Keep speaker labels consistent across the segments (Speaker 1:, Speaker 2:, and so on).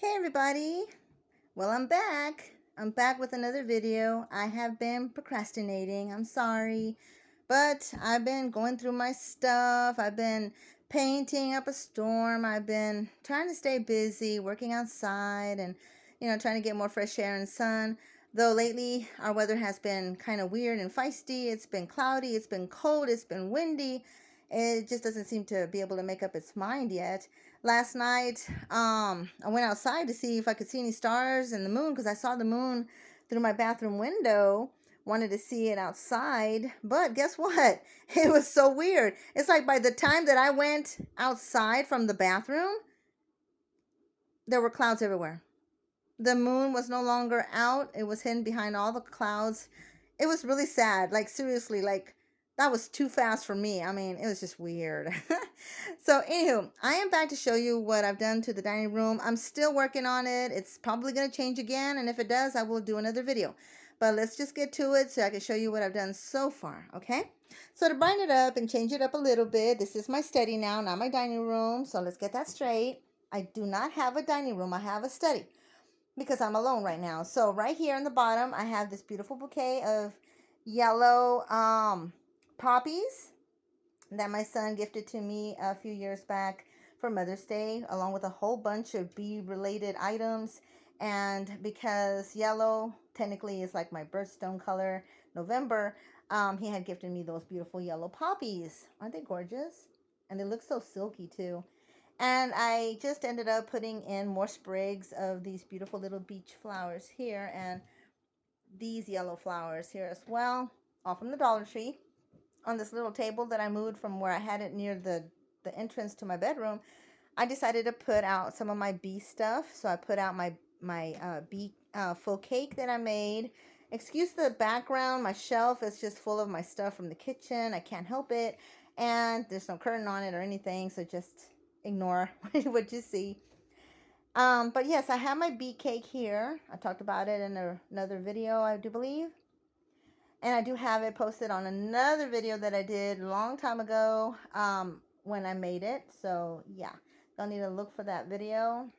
Speaker 1: Hey everybody! Well, I'm back. I'm back with another video. I have been procrastinating. I'm sorry. But I've been going through my stuff. I've been painting up a storm. I've been trying to stay busy, working outside and, trying to get more fresh air and sun. Though lately our weather has been kind of weird and feisty. It's been cloudy, it's been cold, it's been windy. It just doesn't seem to be able to make up its mind yet. Last night, I went outside to see if I could see any stars and the moon because I saw the moon through my bathroom window. Wanted to see it outside, but guess what? It was so weird. It's like by the time that I went outside from the bathroom, there were clouds everywhere. The moon was no longer out. It was hidden behind all the clouds. It was really sad. Like seriously, like that was too fast for me. I mean, it was just weird. So, anywho, I am back to show you what I've done to the dining room. I'm still working on it. It's probably going to change again, and if it does, I will do another video. But let's just get to it so I can show you what I've done so far, okay? So to brighten it up and change it up a little bit, this is my study now, not my dining room. So let's get that straight. I do not have a dining room. I have a study because I'm alone right now. So right here on the bottom, I have this beautiful bouquet of yellow poppies that my son gifted to me a few years back for Mother's Day, along with a whole bunch of bee-related items. And because yellow technically is like my birthstone color, November, he had gifted me those beautiful yellow poppies. Aren't they gorgeous? And they look so silky too. And I just ended up putting in more sprigs of these beautiful little beach flowers here and these yellow flowers here as well, all from the Dollar Tree. On this little table that I moved from where I had it near the entrance to my bedroom, I decided to put out some of my bee stuff. So I put out my bee full cake that I made. Excuse the background. My shelf is just full of my stuff from the kitchen. I can't help it. And there's no curtain on it or anything. So just ignore what you see. But yes, I have my bee cake here. I talked about it in another video, I do believe. And I do have it posted on another video that I did a long time ago when I made it. So yeah, you'll need to look for that video.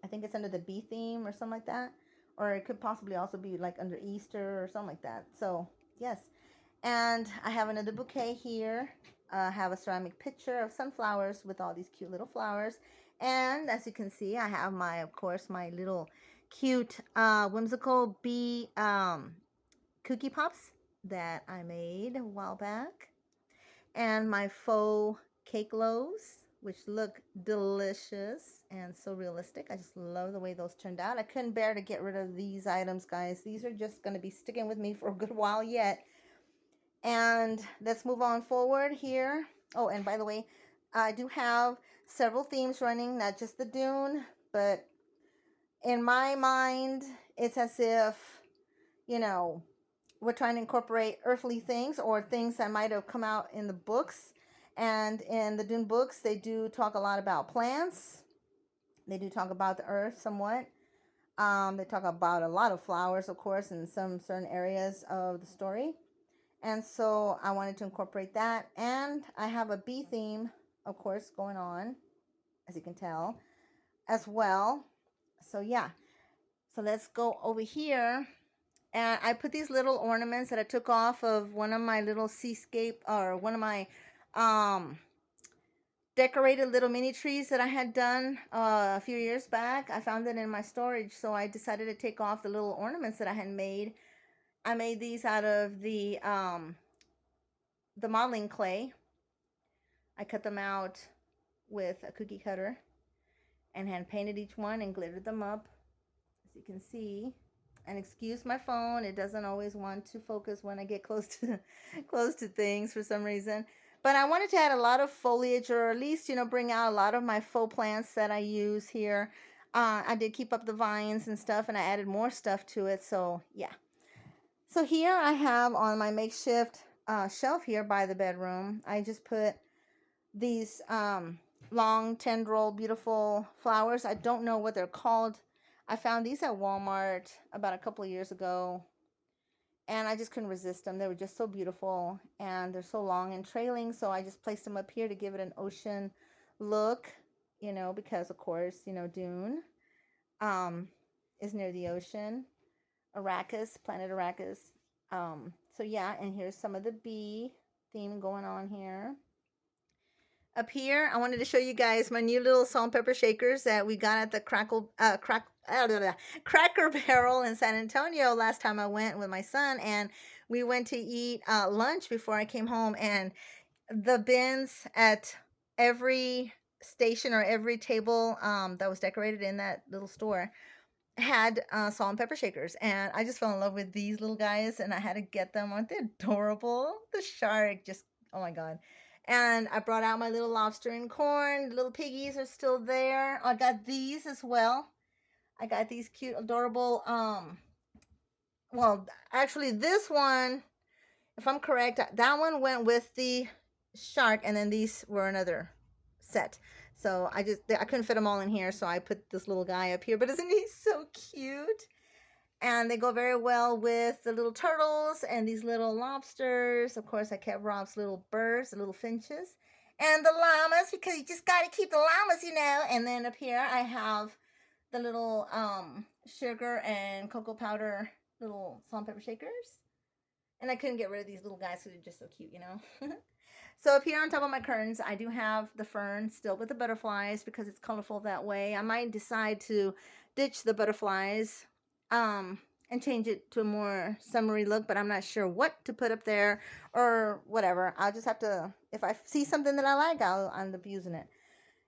Speaker 1: I think it's under the bee theme or something like that. Or it could possibly also be like under Easter or something like that. So yes. And I have another bouquet here. I have a ceramic pitcher of sunflowers with all these cute little flowers. And as you can see, I have of course, my little cute whimsical bee cookie pops that I made a while back, and my faux cake loaves, which look delicious and so realistic. I just love the way those turned out. I couldn't bear to get rid of these items, guys. These are just going to be sticking with me for a good while yet. And let's move on forward here. Oh, and by the way, I do have several themes running, not just the Dune, but in my mind, it's as if, you know, we're trying to incorporate earthly things or things that might have come out in the books. And in the Dune books, they do talk a lot about plants. They do talk about the earth somewhat. They talk about a lot of flowers, of course, in some certain areas of the story. And so I wanted to incorporate that. And I have a bee theme, of course, going on, as you can tell, as well. So yeah. So let's go over here. And I put these little ornaments that I took off of one of my little seascape or one of my decorated little mini trees that I had done a few years back. I found it in my storage, so I decided to take off the little ornaments that I had made. I made these out of the modeling clay. I cut them out with a cookie cutter and hand painted each one and glittered them up, as you can see. And excuse my phone, it doesn't always want to focus when I get close to close to things for some reason. But I wanted to add a lot of foliage, or at least, bring out a lot of my faux plants that I use here. I did keep up the vines and stuff, and I added more stuff to it. So yeah. So here I have on my makeshift shelf here by the bedroom, I just put these long tendril beautiful flowers. I don't know what they're called. I found these at Walmart about a couple of years ago, and I just couldn't resist them. They were just so beautiful, and they're so long and trailing, so I just placed them up here to give it an ocean look, because of course, Dune. is near the ocean. Arrakis, planet Arrakis. So yeah, and here's some of the bee theme going on here. Up here, I wanted to show you guys my new little salt and pepper shakers that we got at the Cracker Barrel in San Antonio last time I went with my son, and we went to eat lunch before I came home, and the bins at every station or every table that was decorated in that little store had salt and pepper shakers, and I just fell in love with these little guys, and I had to get them. Aren't they adorable? The shark, just oh my god! And I brought out my little lobster and corn. The little piggies are still there. I got these as well. I got these cute, adorable. Well, actually, this one, if I'm correct, that one went with the shark, and then these were another set. So I couldn't fit them all in here, so I put this little guy up here. But isn't he so cute? And they go very well with the little turtles and these little lobsters. Of course, I kept Rob's little birds, the little finches, and the llamas, because you just got to keep the llamas, you know. And then up here, I have the little sugar and cocoa powder little salt and pepper shakers. And I couldn't get rid of these little guys because they're just so cute, you know. So up here on top of my curtains, I do have the fern still with the butterflies because it's colorful that way. I might decide to ditch the butterflies and change it to a more summery look, but I'm not sure what to put up there or whatever. I'll just have to, if I see something that I like, I'll end up using it.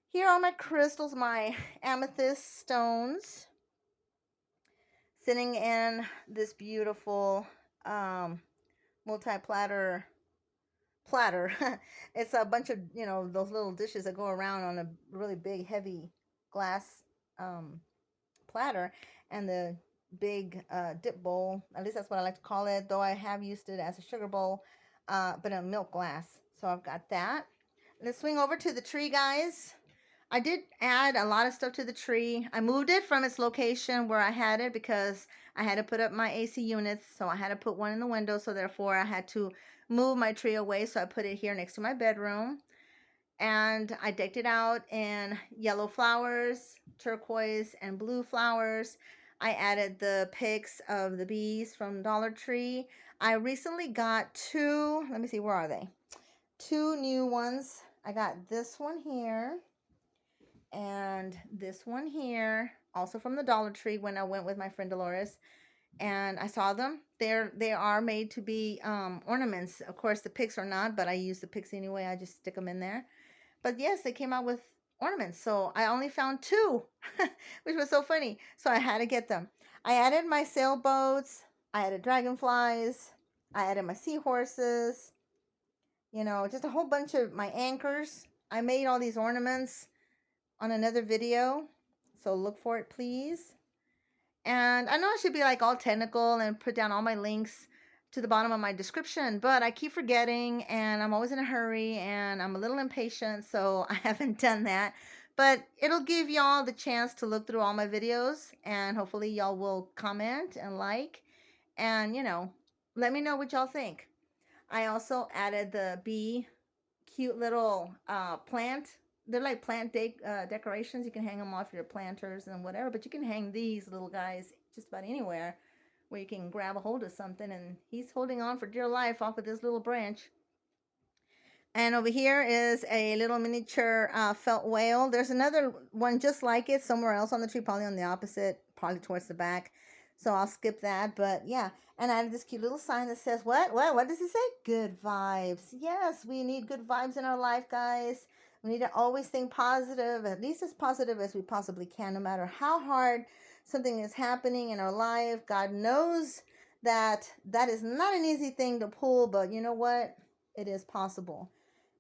Speaker 1: Here are my crystals, my amethyst stones, sitting in this beautiful multi-platter platter. It's a bunch of, you know, those little dishes that go around on a really big, heavy glass platter, and the big dip bowl. At least that's what I like to call it, though I have used it as a sugar bowl, but in a milk glass. So I've got that. Let's swing over to the tree, guys. I did add a lot of stuff to the tree. I moved it from its location where I had it because I had to put up my AC units. So I had to put one in the window. So therefore I had to move my tree away. So I put it here next to my bedroom. And I decked it out in yellow flowers, turquoise, and blue flowers. I added the pics of the bees from Dollar Tree. I recently got two, let me see, where are they? Two new ones. I got this one here and this one here, also from the Dollar Tree when I went with my friend Dolores, and I saw them. They are made to be ornaments. Of course, the picks are not, but I use the picks anyway. I just stick them in there. But yes, they came out with ornaments. So I only found two, which was so funny. So I had to get them. I added my sailboats. I added dragonflies. I added my seahorses. You know, just a whole bunch of my anchors. I made all these ornaments on another video, so look for it, please. And I know I should be like all technical and put down all my links to the bottom of my description, but I keep forgetting, and I'm always in a hurry, and I'm a little impatient, so I haven't done that. But it'll give y'all the chance to look through all my videos, and hopefully y'all will comment and like, and you know, let me know what y'all think. I also added the bee cute little plant. They're like plant decorations. You can hang them off your planters and whatever, but you can hang these little guys just about anywhere where you can grab a hold of something, and he's holding on for dear life off of this little branch. And over here is a little miniature felt whale. There's another one just like it somewhere else on the tree, probably on the opposite, probably towards the back. So I'll skip that. But yeah, and I added this cute little sign that says, what does it say? Good vibes. Yes, we need good vibes in our life, guys. We need to always think positive, at least as positive as we possibly can, no matter how hard something is happening in our life. God knows that that is not an easy thing to pull, but you know what? It is possible.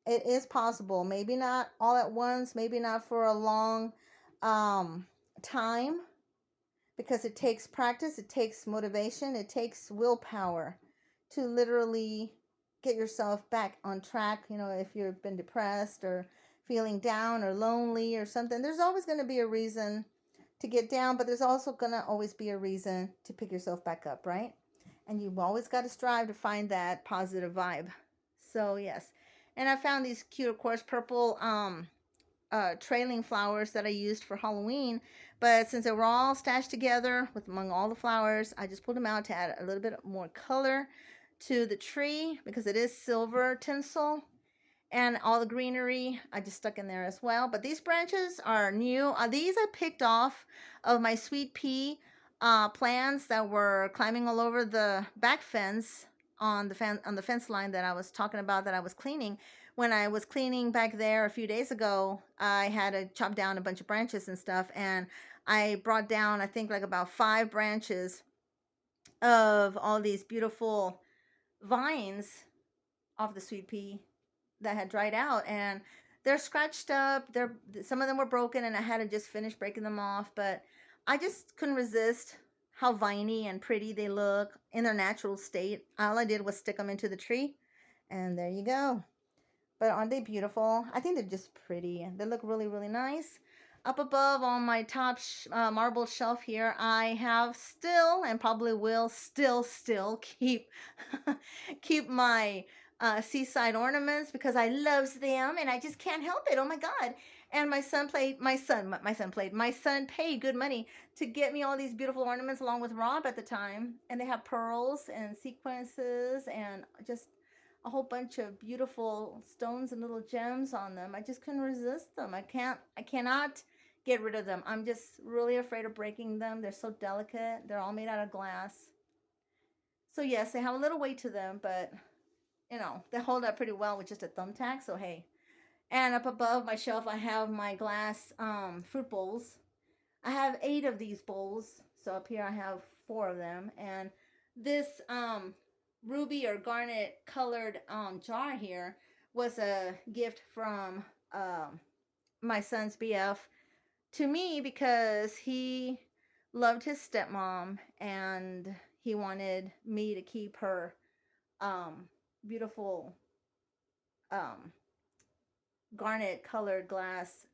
Speaker 1: It is possible. Maybe not all at once, maybe not for a long time, because it takes practice, it takes motivation, it takes willpower to literally get yourself back on track. You know, if you've been depressed or feeling down or lonely or something, there's always going to be a reason to get down, but there's also going to always be a reason to pick yourself back up, right? And you've always got to strive to find that positive vibe. So yes. And I found these cute, of course, purple trailing flowers that I used for Halloween. But since they were all stashed together with among all the flowers, I just pulled them out to add a little bit more color to the tree because it is silver tinsel. And all the greenery I just stuck in there as well. But these branches are new. These I picked off of my sweet pea plants that were climbing all over the back fence on the fence line that I was talking about that I was cleaning. When I was cleaning back there a few days ago, I had to chop down a bunch of branches and stuff, and I brought down I think like about 5 branches of all these beautiful vines off the sweet pea that had dried out, and they're scratched up. They're some of them were broken and I had to just finish breaking them off, but I just couldn't resist how viney and pretty they look in their natural state. All I did was stick them into the tree, and there you go. But aren't they beautiful? I think they're just pretty and they look really, really nice. Up above on my top marble shelf here, I have still and probably will still keep keep my seaside ornaments because I loves them and I just can't help it. Oh my God. And my son paid good money to get me all these beautiful ornaments along with Rob at the time. And they have pearls and sequences and just a whole bunch of beautiful stones and little gems on them. I just couldn't resist them. I cannot get rid of them. I'm just really afraid of breaking them. They're so delicate. They're all made out of glass. So yes, they have a little weight to them, but they hold up pretty well with just a thumbtack. So hey. And up above my shelf I have my glass fruit bowls. I have 8 of these bowls. So up here I have 4 of them. And this ruby or garnet colored jar here was a gift from my son's BF to me because he loved his stepmom and he wanted me to keep her beautiful um, garnet colored glass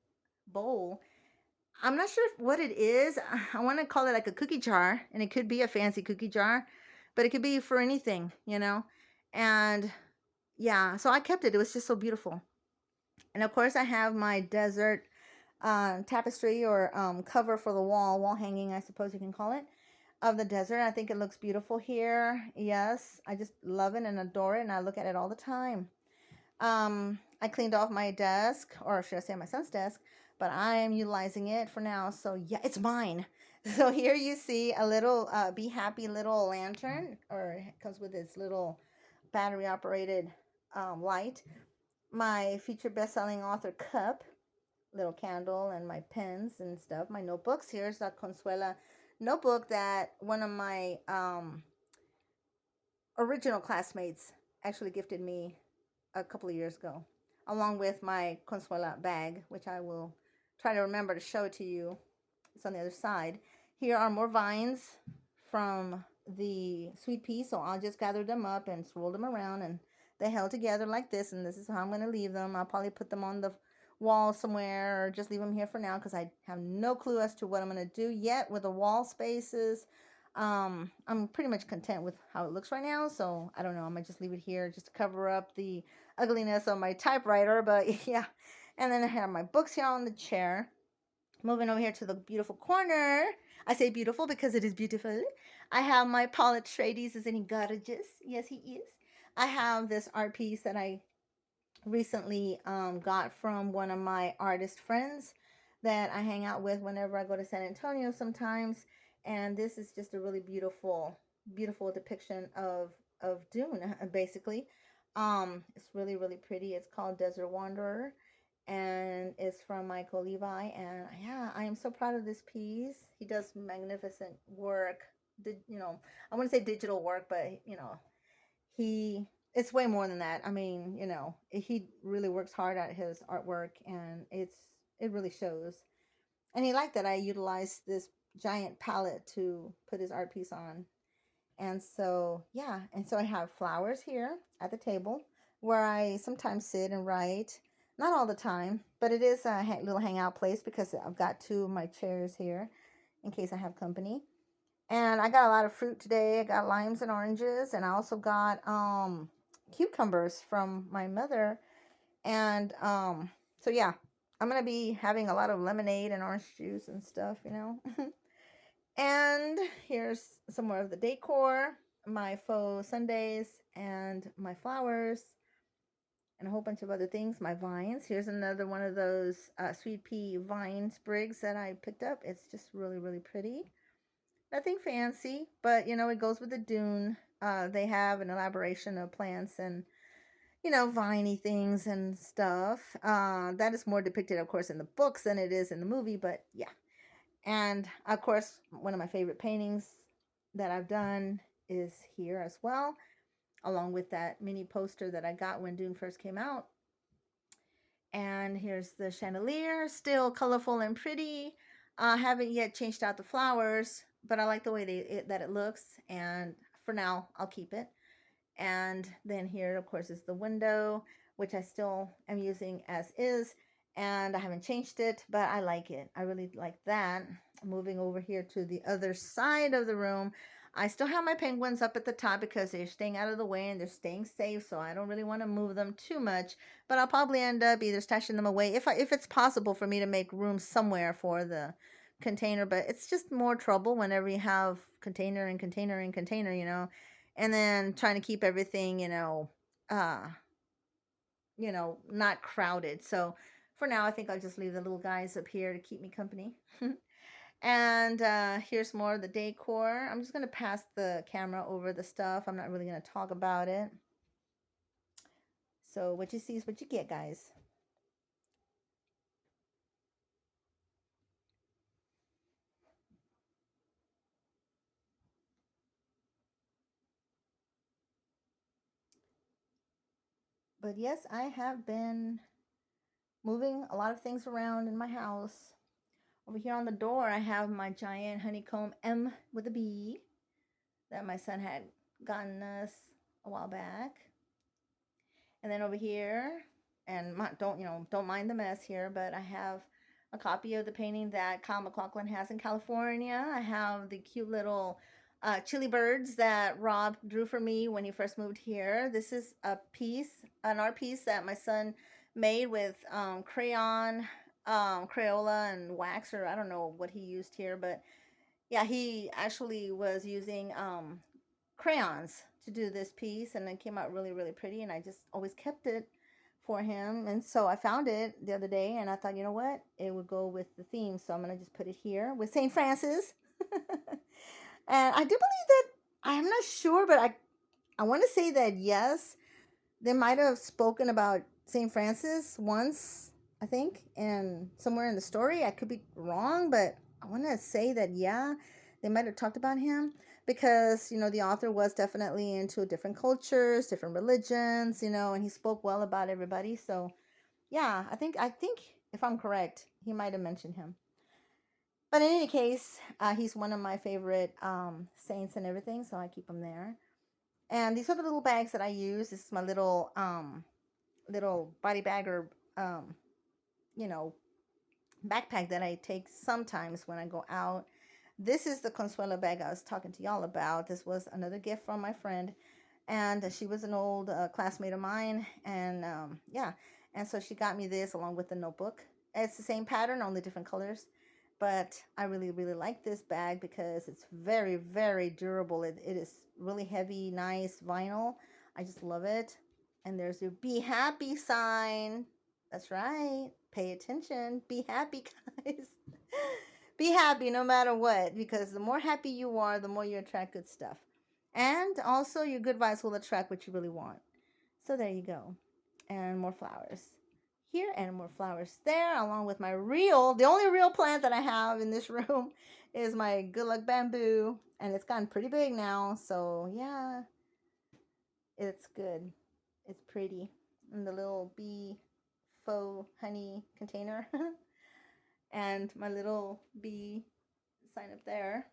Speaker 1: bowl. I'm not sure what it is. I want to call it like a cookie jar, and it could be a fancy cookie jar, but it could be for anything. And yeah, so I kept it. It was just so beautiful. And of course, I have my desert tapestry or cover for the wall hanging, I suppose you can call it, of the desert. I think it looks beautiful here. Yes, I just love it and adore it, and I look at it all the time. I cleaned off my desk, or should I say my son's desk, but I am utilizing it for now. So yeah, it's mine. So here you see a little Be Happy little lantern, or it comes with this little battery operated light. My featured best-selling author cup, little candle, and my pens and stuff. My notebooks. Here's a Consuela notebook that one of my original classmates actually gifted me a couple of years ago, along with my Consuela bag, which I will try to remember to show it to you. It's on the other side. Here are more vines from the sweet pea, so I'll just gather them up and swirl them around, and they held together like this, and this is how I'm going to leave them. I'll probably put them on the wall somewhere or just leave them here for now because I have no clue as to what I'm going to do yet with the wall spaces. I'm pretty much content with how it looks right now, so I don't know. I might just leave it here just to cover up the ugliness of my typewriter, but yeah. And then I have my books here on the chair. Moving over here to the beautiful corner. I say beautiful because it is beautiful. I have my Paul Atreides. Isn't he gorgeous? Yes, he is. I have this art piece that I recently got from one of my artist friends that I hang out with whenever I go to San Antonio sometimes. And this is just a really beautiful, beautiful depiction of Dune, basically. It's really, really pretty. It's called Desert Wanderer, and it's from Michael Levi. And yeah, I am so proud of this piece. He does magnificent work. I wouldn't say digital work, but he it's way more than that. I mean, he really works hard at his artwork, and it really shows. And he liked that I utilized this giant palette to put his art piece on. And so, yeah, and so I have flowers here at the table where I sometimes sit and write. Not all the time, but it is a little hangout place because I've got 2 of my chairs here in case I have company. And I got a lot of fruit today. I got limes and oranges, and I also got cucumbers from my mother. And so yeah, I'm going to be having a lot of lemonade and orange juice and stuff, you know. And here's some more of the decor, my faux sundaes and my flowers and a whole bunch of other things, my vines. Here's another one of those sweet pea vine sprigs that I picked up. It's just really, really pretty. Nothing fancy, but you know, it goes with the Dune. They have an elaboration of plants and, you know, viney things and stuff. That is more depicted, of course, in the books than it is in the movie, but yeah. And of course, one of my favorite paintings that I've done is here as well, along with that mini poster that I got when Dune first came out. And here's the chandelier, still colorful and pretty. I haven't yet changed out the flowers, but I like the way that it looks. And for now, I'll keep it. And then here, of course, is the window, which I still am using as is. And I haven't changed it, but I like it. I really like that. Moving over here to the other side of the room, I still have my penguins up at the top because they're staying out of the way and they're staying safe. So I don't really want to move them too much. But I'll probably end up either stashing them away if it's possible for me to make room somewhere for the container. But it's just more trouble whenever you have container and container and container, you know. And then trying to keep everything, not crowded. So for now, I think I'll just leave the little guys up here to keep me company. And here's more of the decor. I'm just going to pass the camera over the stuff. I'm not really going to talk about it. So what you see is what you get, guys. But yes, I have been moving a lot of things around in my house. Over here on the door, I have my giant honeycomb M with a B that my son had gotten us a while back. And then over here, and don't mind the mess here, but I have a copy of the painting that Kyle MacLachlan has in California. I have the cute little chili birds that Rob drew for me when he first moved here. This is an art piece that my son made with crayon, Crayola, and wax, or I don't know what he used here, but yeah, he actually was using crayons to do this piece, and it came out really, really pretty, and I just always kept it for him. And so I found it the other day, and I thought, you know what, it would go with the theme, so I'm gonna just put it here with St. Francis. And I do believe that, I'm not sure, but I want to say that yes, they might have spoken about St. Francis once, I think, and somewhere in the story. I could be wrong, but I want to say that, yeah, they might have talked about him because, you know, the author was definitely into different cultures, different religions, you know, and he spoke well about everybody. So, yeah, I think if I'm correct, he might have mentioned him. But in any case, he's one of my favorite saints and everything, so I keep him there. And these are the little bags that I use. This is my little body bag or um, you know backpack that I take sometimes when I go out. This is the Consuelo bag I was talking to y'all about. This was another gift from my friend, and she was an old classmate of mine, and yeah, and so she got me this along with the notebook. It's the same pattern, only different colors, but I really, really like this bag because it's very, very durable. It is really heavy, nice vinyl. I just love it. And there's your be happy sign. That's right. Pay attention. Be happy, guys. Be happy no matter what, because the more happy you are, the more you attract good stuff. And also, your good vibes will attract what you really want. So there you go. And more flowers here and more flowers there, along with the only real plant that I have in this room is my good luck bamboo. And it's gotten pretty big now. So yeah, it's good. It's pretty. And the little bee faux honey container. And my little bee sign up there.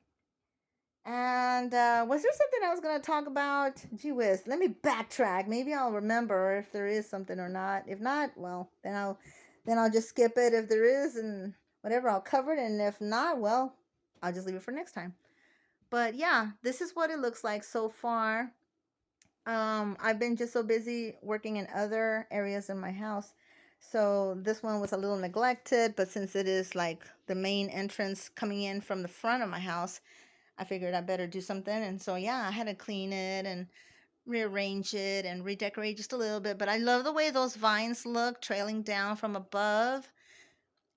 Speaker 1: And was there something I was going to talk about? Gee whiz, let me backtrack. Maybe I'll remember if there is something or not. If not, well, then I'll just skip it. If there is, and whatever, I'll cover it. And if not, well, I'll just leave it for next time. But yeah, this is what it looks like so far. I've been just so busy working in other areas in my house So this one was a little neglected, but since it is like the main entrance coming in from the front of my house, I figured I better do something. And so, yeah, I had to clean it and rearrange it and redecorate just a little bit. But I love the way those vines look trailing down from above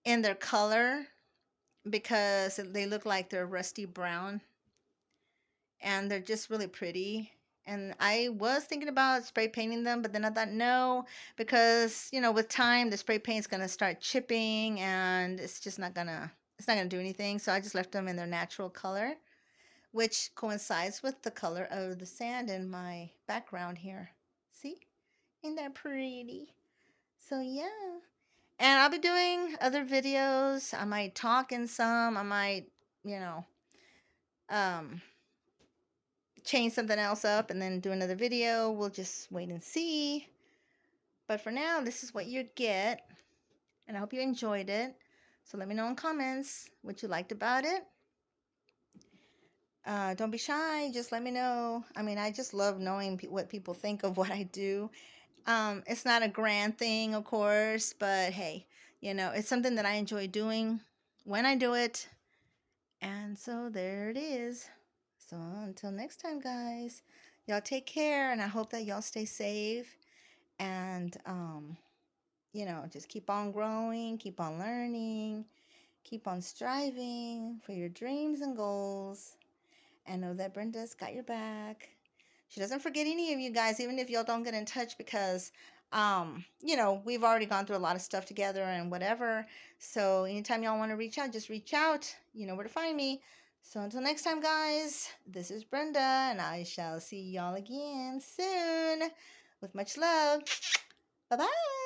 Speaker 1: in their color, because they look like they're rusty brown and they're just really pretty. And I was thinking about spray painting them, but then I thought no, because with time the spray paint's gonna start chipping and it's not gonna do anything. So I just left them in their natural color, which coincides with the color of the sand in my background here. See? Isn't that pretty? So yeah. And I'll be doing other videos. I might talk in some. I might, you know, um, change something else up and then do another video. We'll just wait and see. But for now, this is what you get. And I hope you enjoyed it. So let me know in comments what you liked about it. Don't be shy. Just let me know. I mean, I just love knowing what people think of what I do. It's not a grand thing, of course, but hey, it's something that I enjoy doing when I do it. And so there it is. So until next time, guys, y'all take care, and I hope that y'all stay safe and just keep on growing, keep on learning, keep on striving for your dreams and goals. And know that Brenda's got your back. She doesn't forget any of you guys, even if y'all don't get in touch, because we've already gone through a lot of stuff together and whatever. So anytime y'all want to reach out, just reach out. You know where to find me. So until next time, guys, this is Brenda, and I shall see y'all again soon. With much love. Bye-bye.